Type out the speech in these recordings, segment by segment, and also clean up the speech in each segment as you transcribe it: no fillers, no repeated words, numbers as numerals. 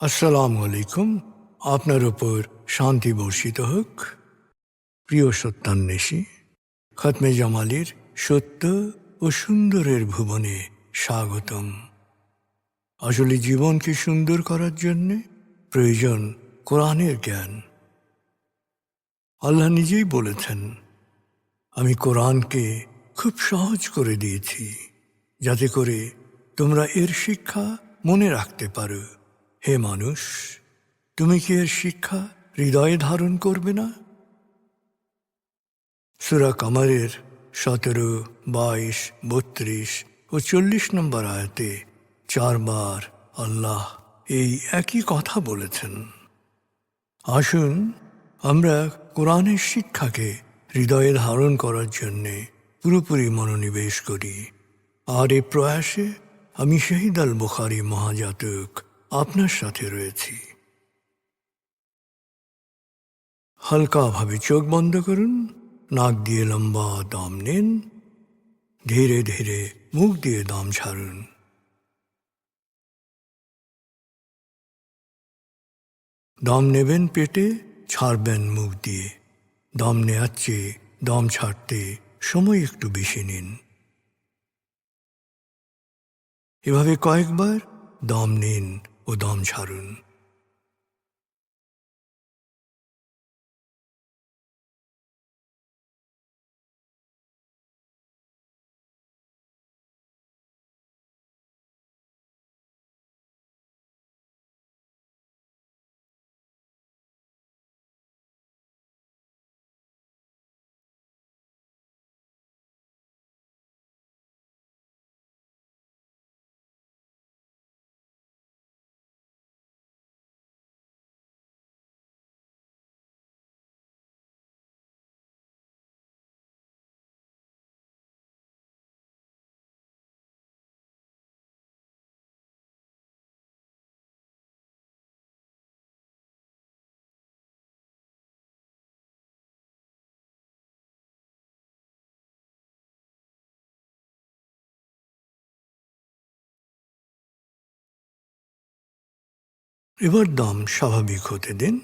আসসালামু আলাইকুম। আপনার উপর শান্তি বর্ষিত হোক। প্রিয় সত্যান্বেষী, খতমে জামালির সত্য ও সুন্দরের ভুবনে স্বাগতম। আসলে জীবনকে সুন্দর করার জন্য প্রয়োজন কোরআনের জ্ঞান। আল্লাহ নিজেই বলেছেন, আমি কোরআনকে খুব সহজ করে দিয়েছি যাতে করে তোমরা এর শিক্ষা মনে রাখতে পারো। হে মানুষ, তুমি কি এর শিক্ষা হৃদয়ে ধারণ করবে না? সূরা কামারের 17, 22, 32 ও 40 নম্বর আয়াতে 4 বার আল্লাহ এই একই কথা বলেছেন। আসুন আমরা কোরআনের শিক্ষাকে হৃদয়ে ধারণ করার জন্যে পুরোপুরি মনোনিবেশ করি। আর এই প্রয়াসে আমি শহীদ আল বুখারী মহাজাতক আপনার সাথে রয়েছি। হালকাভাবে চোখ বন্ধ করুন, নাক দিয়ে লম্বা দম নিন, ধীরে ধীরে মুখ দিয়ে দম ছাড়ুন। দম নেবেন পেটে, ছাড়বেন মুখ দিয়ে। দম নেওয়ার চেয়ে দম ছাড়তে সময় একটু বেশি নিন। এভাবে কয়েকবার দম নিন ও দম ছাড়ুন। এবার দম স্বাভাবিক হতে দিন।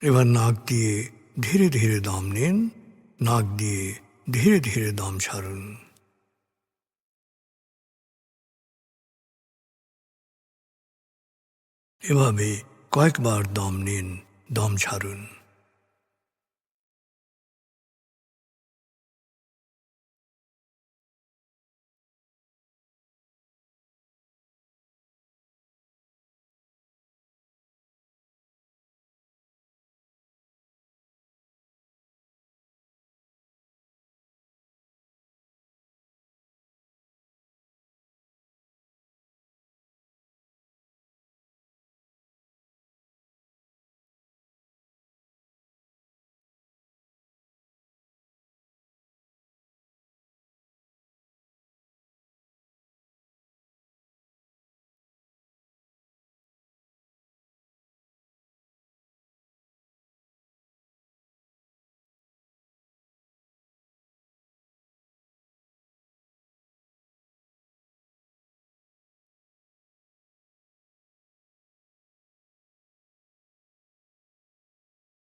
এবার নাক দিয়ে ধীরে ধীরে দম নিন, নাক দিয়ে ধীরে ধীরে দম ছাড়ুন। এভাবে কয়েকবার দম নিন, দম ছাড়ুন।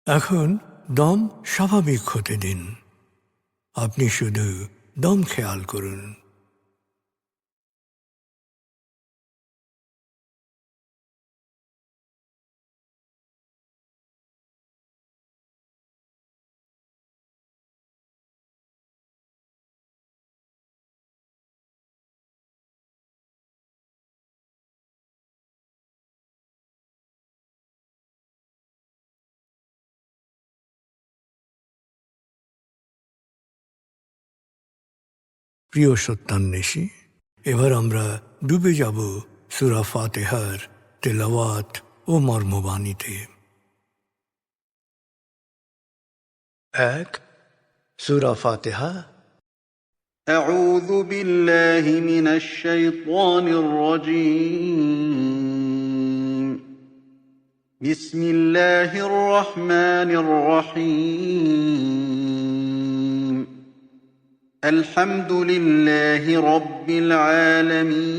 এখন দম স্বাভাবিক হতে দিন। আপনি শুধু দম খেয়াল করুন। প্রিয় সত্যান্বেষী, এবার আমরা ডুবে যাব সূরা ফাতিহার তেলাওয়াত ও মর্মবাণীতে। 1, সূরা ফাতিহা। أعوذ بالله من الشيطان الرجيم. بسم الله الرحمن الرحيم. الحمد لله رب العالمين.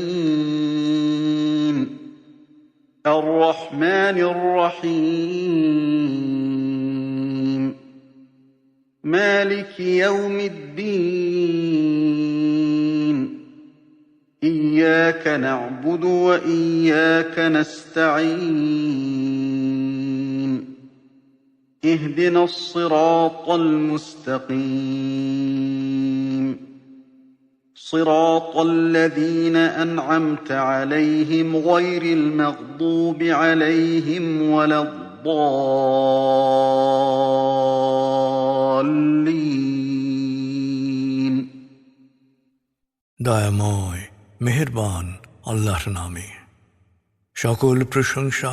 الرحمن الرحيم مالك يوم الدين إياك نعبد وإياك نستعين اهدنا الصراط المستقيم صراط الذين أنعمت عليهم غير المغضوب عليهم ولا الضالين দয়াময় মেহেরবান আল্লাহর নামে সকল প্রশংসা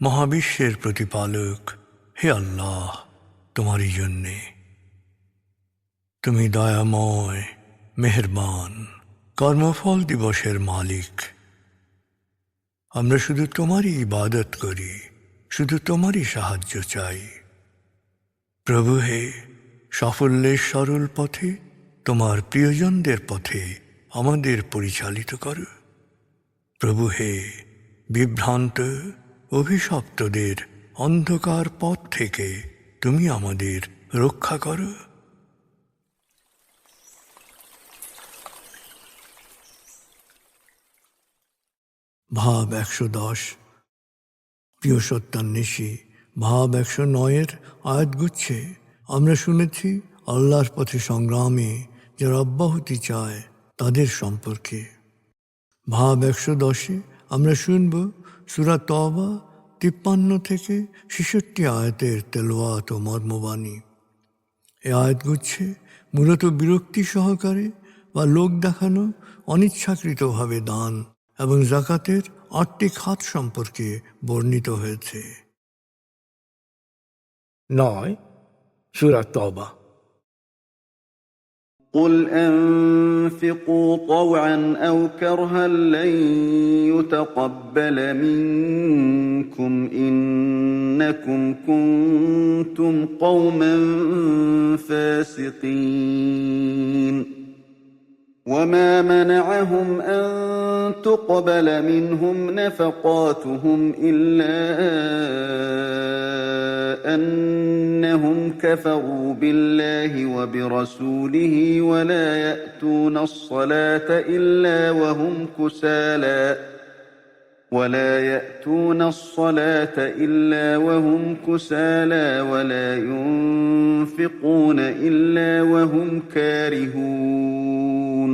মহাবিশ্বের প্রতিপালক হে আল্লাহ তোমারই জন্যে। তুমি দয়াময় মেহেরবান কর্মফল দিবসের মালিক। আমরা শুধু তোমারই ইবাদত করি, শুধু তোমারই সাহায্য চাই। প্রভু হে, সাফল্যের সরল পথে তোমার প্রিয়জনদের পথে আমাদের পরিচালিত করো। প্রভু হে, বিভ্রান্ত অভিশপ্তদের অন্ধকার পথ থেকে তুমি আমাদের রক্ষা করো। ভাব 110। প্রিয় সত্যান্বেষী, ভাব 109 আয়াতগুচ্ছে আমরা শুনেছি আল্লাহর পথে সংগ্রামে যারা অব্যাহতি চায় তাদের সম্পর্কে। ভাব 110 আমরা শুনব সূরা তওবা 53 থেকে 66 আয়াতের তেলাওয়াত ও মর্মবাণী। এ আয়াতগুচ্ছে মূলত বিরক্তি সহকারে বা লোক দেখানো অনিচ্ছাকৃতভাবে দান এবং যাকাতের 8টি খাত সম্পর্কে বর্ণিত হয়েছে। 9 সূরা তওবা। قل أنفقوا طوعا أو كرها لن يتقبل منكم إنكم كنتم قوما فاسقين وما منعهم أن تقبل منهم نفقاتهم إلا أنهم كفروا بالله وبرسوله ولا يأتون الصلاة إلا وهم كسالى ولا ينفقون إلا وهم كارهون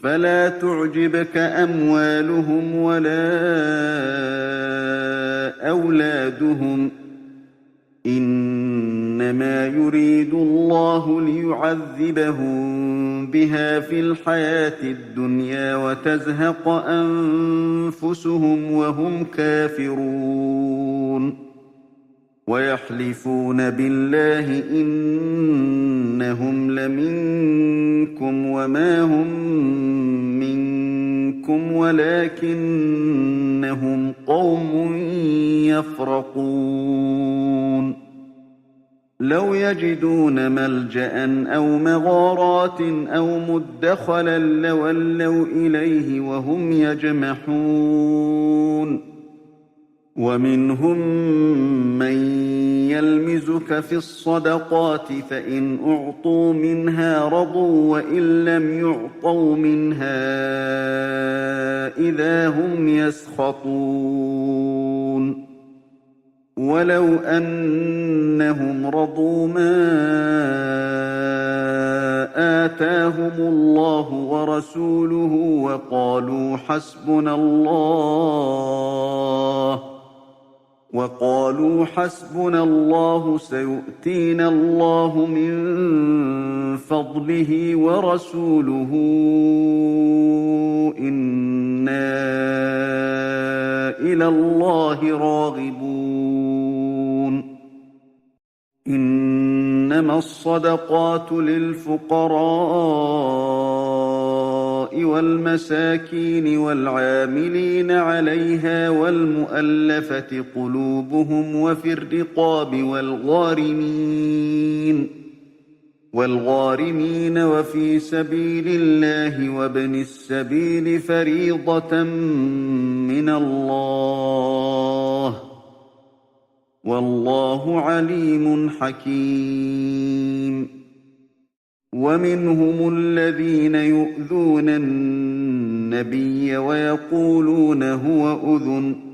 فلا تعجبك أموالهم ولا أولادهم إنما يريد الله ليعذبهم بها في الحياة الدنيا وتزهق أنفسهم وهم كافرون ويحلفون بالله إنهم لمنكم وما هم منكم ولكنهم قوم يفرقون لو يجدون ملجأ أو مغارات أو مدخلا لولوا إليه وهم يجمحون ومنهم من يلمزك في الصدقات فإن أعطوا منها رضوا وإن لم يعطوا منها إذا هم يسخطون ولو أنهم رضوا ما آتاهم الله ورسوله وقالوا حسبنا الله سيؤتينا الله من فضله ورسوله إنا إلى الله راغبون إنما الصدقات للفقراء والمساكين والعاملين عليها والمؤلفة قلوبهم وفي الرقاب والغارمين وفي سبيل الله وابن السبيل فريضة من الله والله عليم حكيم ومنهم الذين يؤذون النبي ويقولون هو أذن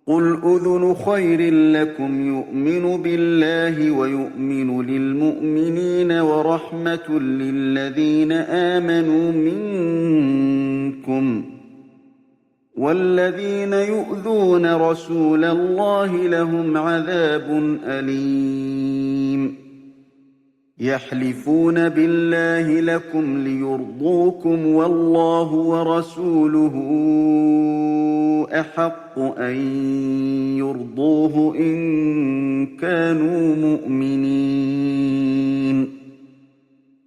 قل أذن خير لكم يؤمن بالله ويؤمن للمؤمنين ورحمة للذين آمنوا منكم والذين يؤذون رسول الله لهم عذاب أليم يحلفون بالله لكم ليرضوكم والله ورسوله أحق أن يرضوه إن كانوا مؤمنين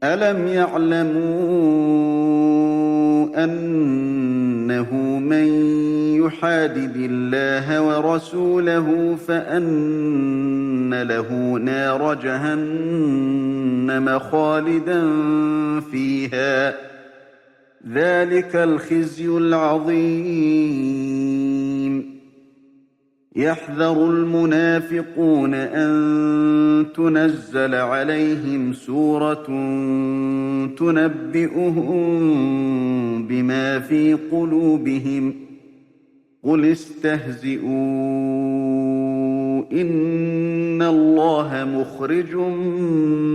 ألم يعلموا أنه من يحادد الله ورسوله فأن له نار جهنم خالدا فيها ذلك الخزي العظيم يحذر المنافقون أن تنزل عليهم سورة تنبئهم بما في قلوبهم قل استهزئوا إن الله مخرج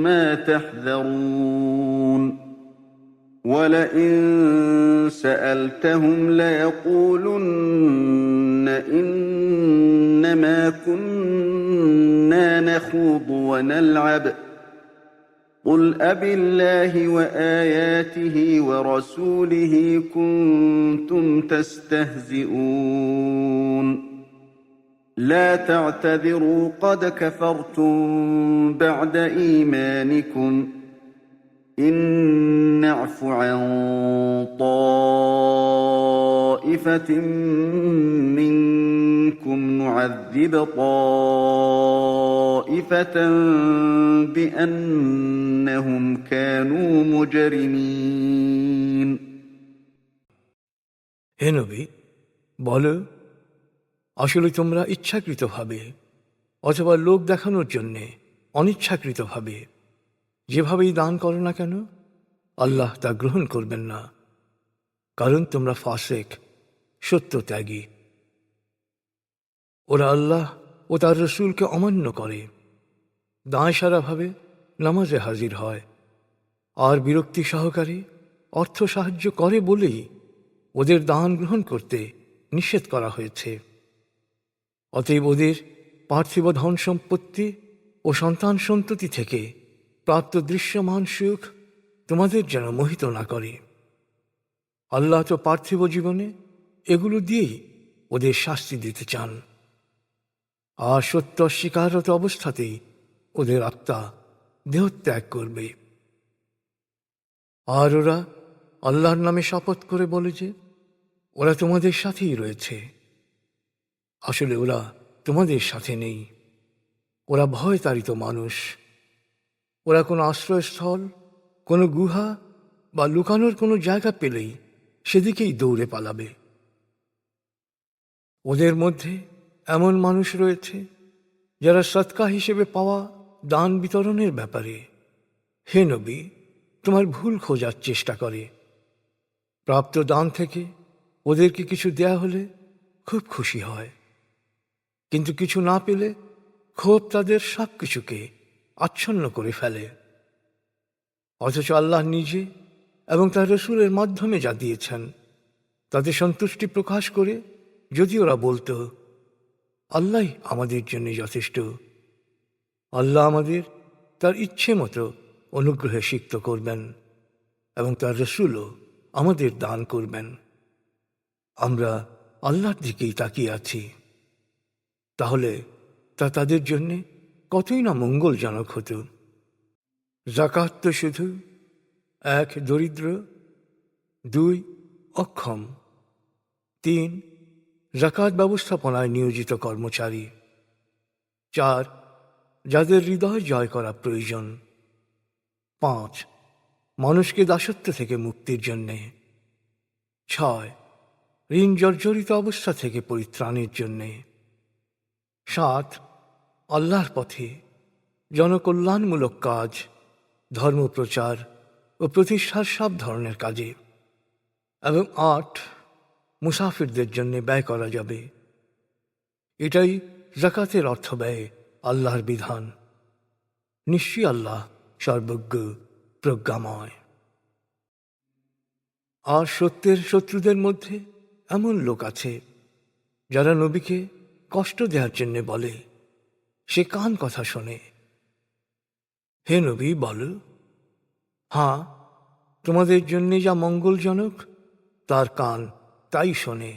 ما تحذرون ولئن سألتهم ليقولن إنما كنا نخوض ونلعب قل أبالله وآياته ورسوله كنتم تستهزئون لا تعتذروا قد كفرتم بعد إيمانكم إن نعف عن طائفة منكم نعذب طائفة بأنهم كانوا مجرمين হে নবী, বলো, আসলে তোমরা ইচ্ছাকৃতভাবে অথবা লোক দেখানোর জন্যে অনিচ্ছাকৃতভাবে যেভাবেই দান করো না কেন, আল্লাহ তা গ্রহণ করবেন না, কারণ তোমরা ফাসেক, সত্যত্যাগী। ওরা আল্লাহ ও তার রসুলকে অমান্য করে, দায়সারাভাবে নামাজে হাজির হয়, আর বিরক্তি সহকারে অর্থ সাহায্য করে বলেই ওদের দান গ্রহণ করতে নিষেধ করা হয়েছে। অতএব ওদের পার্থিব ধন সম্পত্তি ও সন্তান সন্ততি থেকে প্রাপ্ত দৃশ্যমান সুখ তোমাদের যেন মোহিত না করে। আল্লাহ তো পার্থিব জীবনে এগুলো দিয়েই ওদের শাস্তি দিতে চান, আর সত্য অস্বীকারত অবস্থাতেই ওদের আত্মা দেহত্যাগ করবে। আর ওরা আল্লাহর নামে শপথ করে বলে যে ওরা তোমাদের সাথেই রয়েছে, আসলে ওরা তোমাদের সাথে নেই। ওরা ভয় তাড়িত মানুষ। ওরা কোনো আশ্রয়স্থল, কোনো গুহা বা লুকানোর কোনো জায়গা পেলেই সেদিকেই দৌড়ে পালাবে। ওদের মধ্যে এমন মানুষ রয়েছে যারা সৎকা হিসেবে পাওয়া দান বিতরণের ব্যাপারে, হে নবী, তোমার ভুল খোঁজার চেষ্টা করে। প্রাপ্ত দান থেকে ওদেরকে কিছু দেয়া হলে খুব খুশি হয়, কিন্তু কিছু না পেলে ক্ষোভ তাদের সব কিছুকে আচ্ছন্ন করে ফেলে। অথচ আল্লাহ নিজে এবং তার রসুলের মাধ্যমে যা দিয়েছেন তাতে সন্তুষ্টি প্রকাশ করে যদি ওরা বলতো আল্লাহ আমাদের জন্য যথেষ্ট, আল্লাহ আমাদের তার ইচ্ছে মতো অনুগ্রহে সিক্ত করবেন এবং তার রসুলও আমাদের দান করবেন, আমরা আল্লাহর দিকেই তাকিয়ে আছি, তাহলে তা তাদের জন্যে কতই না মঙ্গলজনক হতো। যাকাত তো শুধু 1 দরিদ্র, 2 অক্ষম, 3 যাকাত ব্যবস্থাপনায় নিয়োজিত কর্মচারী, 4 যাদের হৃদয় জয় করা প্রয়োজন, 5. মানুষকে দাসত্ব থেকে মুক্তির জন্যে। 6. ঋণ জর্জরিত অবস্থা থেকে পরিত্রাণের জন্যে। 7. আল্লাহর পথে জনকল্যাণমূলক কাজ, ধর্মপ্রচার ও প্রতিষ্ঠার সব ধরনের কাজে। এবং 8. মুসাফিরদের জন্য ব্যয় করা যাবে। এটাই যাকাতের অর্থ ব্যয় আল্লাহর বিধান। নিশ্চয়ই আল্লাহ সর্বজ্ঞ, প্রজ্ঞাময়। আর সত্যের শত্রুদের মধ্যে এমন লোক আছে যারা নবীকে কষ্ট দেওয়ার জন্য বলে, সে কান কথা শোনে। হে নবী, বল, হ্যাঁ, তোমাদের জন্য যা মঙ্গলজনক তার কান তাই শোনে।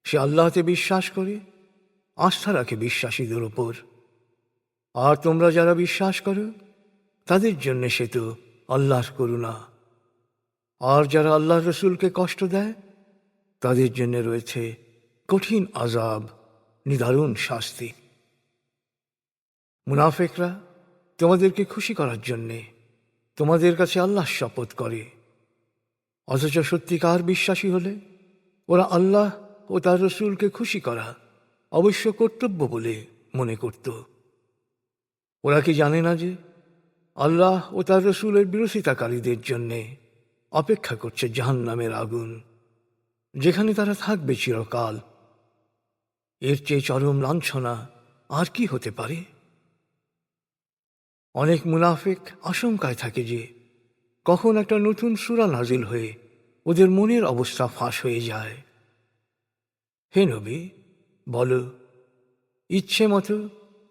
সে আল্লাহতে বিশ্বাস করে, আস্থা রাখে বিশ্বাসীদের উপর। আর তোমরা যারা বিশ্বাস করো তাদের জন্য সে তো আল্লাহর করুণা। আর যারা আল্লাহর রসুলকে কষ্ট দেয় তাদের জন্য রয়েছে কঠিন আযাব, নিদারুণ শাস্তি। মুনাফিকরা তোমাদেরকে খুশি করার জন্যে তোমাদের কাছে আল্লাহর শপথ করে, অথচ সত্যিকার বিশ্বাসী হলে ওরা আল্লাহ ও তার রসুলকে খুশি করা অবশ্য কর্তব্য বলে মনে করত। ওরা কি জানে না যে আল্লাহ ও তার রসুলের বিরোধিতাকারীদের জন্যে অপেক্ষা করছে জাহান্নামের আগুন, যেখানে তারা থাকবে চিরকাল। এর চেয়ে চরম লাঞ্ছনা আর কি হতে পারে? অনেক মুনাফিক আশঙ্কায় থাকে যে কখন একটা নতুন সূরা নাজিল হয়ে ওদের মনের অবস্থা ফাঁস হয়ে যায়। হে নবী, বলো, ইচ্ছে মতো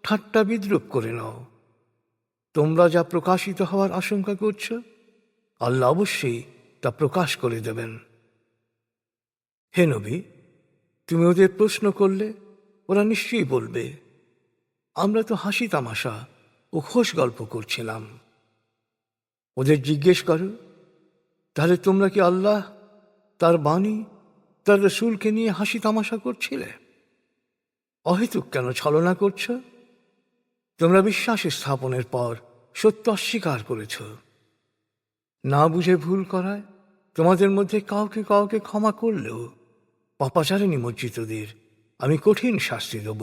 ঠাট্টা বিদ্রূপ করে নাও। তোমরা যা প্রকাশিত হওয়ার আশঙ্কা করছ আল্লাহ অবশ্যই তা প্রকাশ করে দেবেন। হে নবী, তুমি ওদের প্রশ্ন করলে ওরা নিশ্চয়ই বলবে, আমরা তো হাসি তামাশা ও খোশ গল্প করছিলাম। ওদের জিজ্ঞেস করো, তাহলে তোমরা কি আল্লাহ, তার বাণী, তার রসুলকে নিয়ে হাসি তামাশা করছিলে? অহেতুক কেন ছলনা করছ? তোমরা বিশ্বাস স্থাপনের পর সত্য অস্বীকার করেছ। না বুঝে ভুল করায় তোমাদের মধ্যে কাউকে কাউকে ক্ষমা করলেও পাপাচারে নিমজ্জিতদের আমি কঠিন শাস্তি দেব।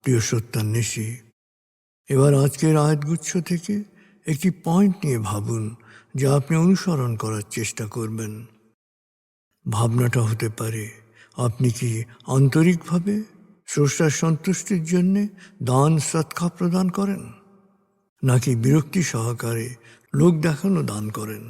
প্রিয় সত্যান্বেষী, এবার আজকের আয়াতগুচ্ছ থেকে একটি পয়েন্ট নিয়ে ভাবুন যা আপনি অনুসরণ করার চেষ্টা করবেন। ভাবনাটা হতে পারে, আপনি কি আন্তরিকভাবে স্রষ্টার সন্তুষ্টির জন্যে দান সৎকা প্রদান করেন, নাকি বিরক্তি সহকারে লোক দেখানো দান করেন?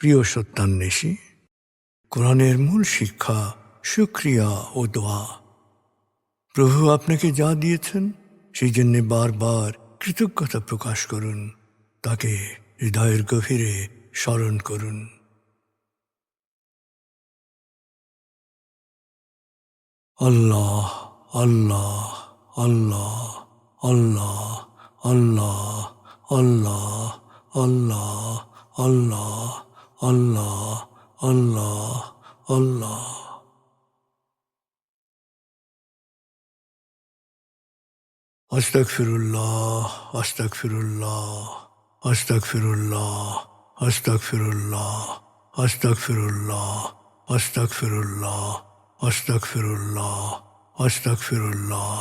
প্রিয় সত্যান্বেষী, কোরআনের মূল শিক্ষা শুকরিয়া ও দোয়া। প্রভু আপনাকে যা দিয়েছেন সেই জন্য বারবার কৃতজ্ঞতা প্রকাশ করুন, তাকে হৃদয়ের গভীরে স্মরণ করুন। আল্লাহ আল্লাহ আল্লাহ আল্লাহ আল্লাহ আল্লাহ আল্লাহ আল্লাহ আল্লাহ আল্লাহ আল্লাহ। আস্তাগফিরুল্লাহ আস্তাগফিরুল্লাহ আস্তাগফিরুল্লাহ আস্তাগফিরুল্লাহ আস্তাগফিরুল্লাহ আস্তাগফিরুল্লাহ আস্তাগফিরুল্লাহ আস্তাগফিরুল্লাহ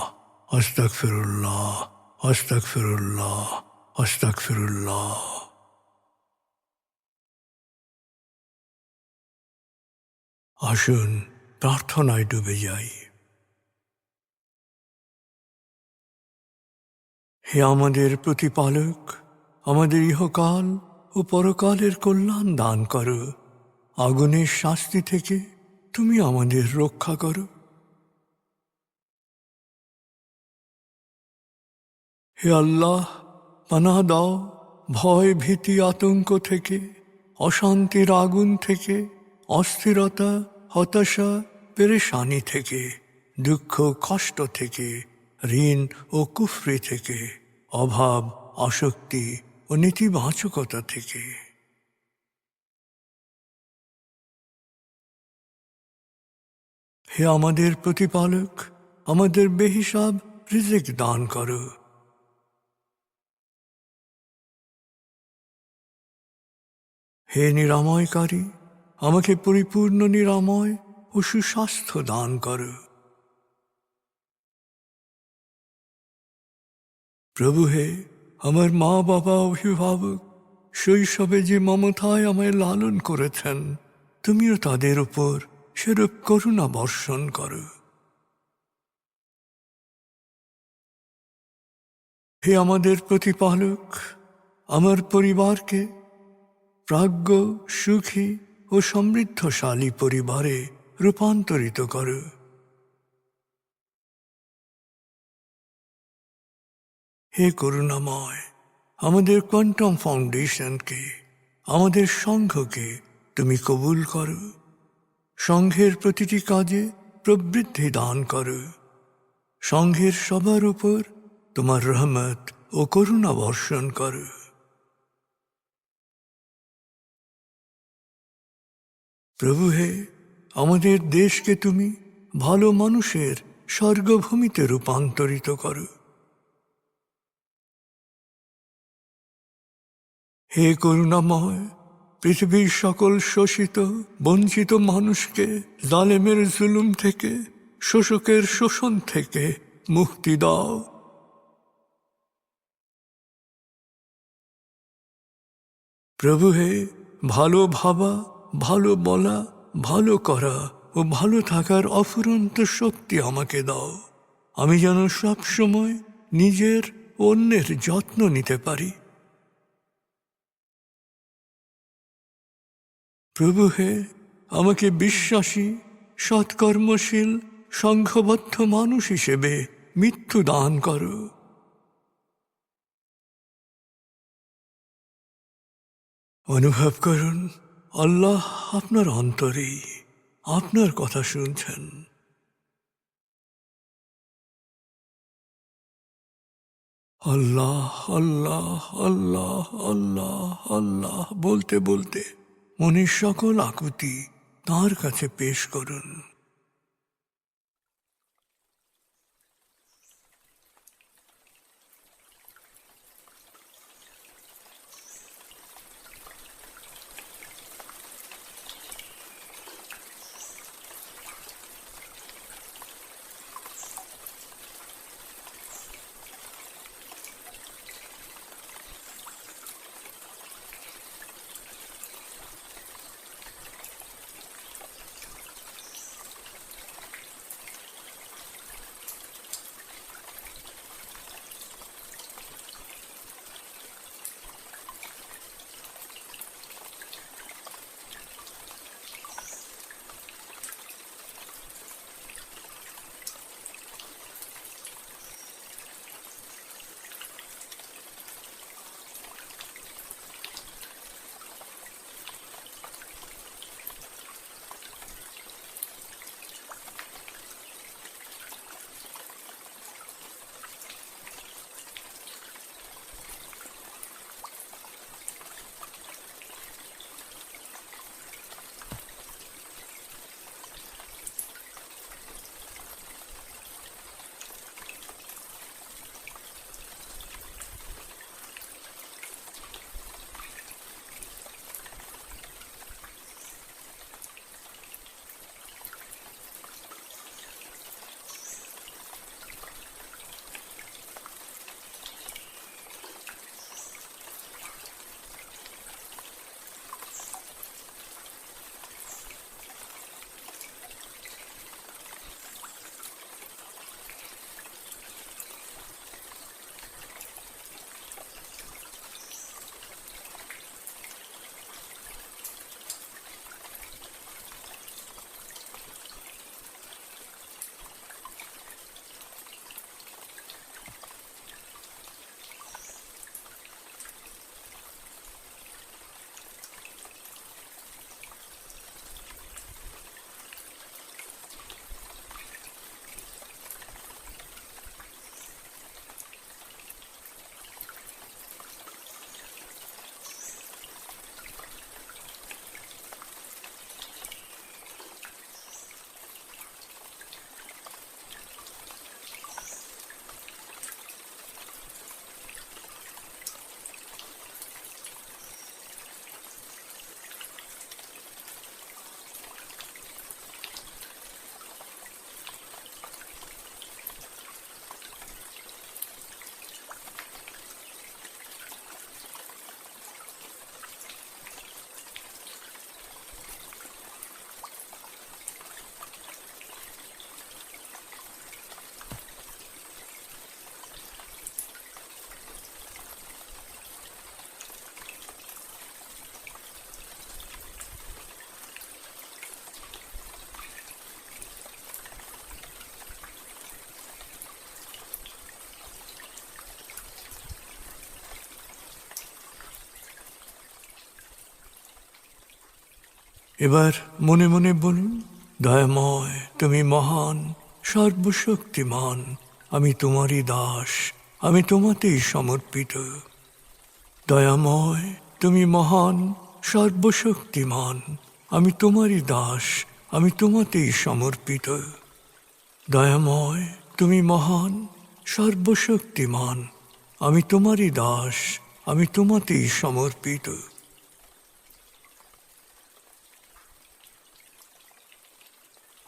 আস্তাগফিরুল্লাহ আস্তাগফিরুল্লাহ আস্তাগফিরুল্লাহ। আসুন প্রার্থনায় ডুবে যাই। হে আমাদের প্রতিপালক, আমাদের ইহকাল ও পরকালের কল্যাণ দান করো। আগুনের শাস্তি থেকে তুমি আমাদের রক্ষা করো। হে আল্লাহ, পানাহ দাও ভয় ভীতি আতঙ্ক থেকে, অশান্তির আগুন থেকে, অস্থিরতা হতাশা পেরেশানি থেকে, দুঃখ কষ্ট থেকে, ঋণ ও কুফরি থেকে, অভাব আসক্তি ও নেতিবাচকতা থেকে। হে আমাদের প্রতিপালক, আমাদের বেহিসাব রিজিক দান করো। হে নিরাময়কারী, আমাকে পরিপূর্ণ নিরাময় ও সুস্বাস্থ্য দান করো। প্রভু হে, আমার মা বাবা অভিভাবক শৈশবে যে মমতায় আমায় লালন করেছেন, তুমিও তাদের উপর সেরূপ করুণা বর্ষণ করো। হে আমাদের প্রতিপালক, আমার পরিবারকে প্রাজ্ঞ সুখী ও সমৃদ্ধশালী পরিবারে রূপান্তরিত করো। হে করুণাময়, আমাদের কোয়ান্টাম ফাউন্ডেশনকে, আমাদের সংঘকে তুমি কবুল করো। সংঘের প্রতিটি কাজে প্রবৃদ্ধি দান করো। সংঘের সবার উপর তোমার রহমত ও করুণা বর্ষণ করো। প্রভু হে, আমাদের দেশকে তুমি ভালো মানুষের স্বর্গভূমিতে রূপান্তরিত করো। হে করুণাময়, পৃথিবীর সকল শোষিত বঞ্চিত মানুষকে জালেমের জুলুম থেকে, শোষকের শোষণ থেকে মুক্তি দাও। প্রভু হে, ভালো ভাবা, ভালো বলা, ভালো করা ও ভালো থাকার অফুরন্ত শক্তি আমাকে দাও। আমি যেন সব সময় নিজের ও অন্যের যত্ন নিতে পারি। প্রভু হে, আমাকে বিশ্বাসী সৎকর্মশীল সংঘবদ্ধ মানুষ হিসেবে মৃত্যু দান করো। অনুভব করুন, আল্লাহ আপনার অন্তরেই আপনার কথা শুনছেন। আল্লাহ আল্লাহ আল্লাহ আল্লাহ আল্লাহ বলতে বলতে মনের সকল আকুতি তাঁর কাছে পেশ করুন। এবার মনে মনে বলুন, দয়াময় তুমি মহান, সর্বশক্তিমান, আমি তোমারই দাস, আমি তোমাতেই সমর্পিত। দয়াময় তুমি মহান, সর্বশক্তিমান, আমি তোমারই দাস, আমি তোমাতেই সমর্পিত। দয়াময় তুমি মহান, সর্বশক্তিমান, আমি তোমারই দাস, আমি তোমাতেই সমর্পিত।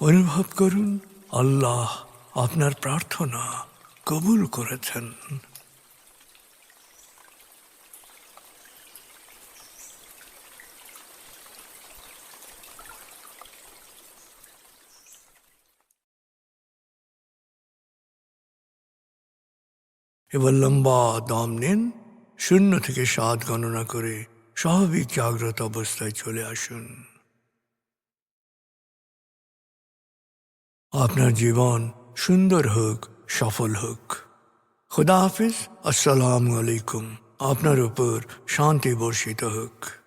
অনুভব করুন আল্লাহ আপনার প্রার্থনা কবুল করেছেন। এবার লম্বা দম নিন, 0 থেকে 7 গণনা করে স্বাভাবিক জাগ্রত অবস্থায় চলে আসুন। আপনার জীবন সুন্দর হোক, সফল হোক। খুদা হাফিজ। আসসালামু আলাইকুম। আপনার উপর শান্তি বর্ষিত হোক।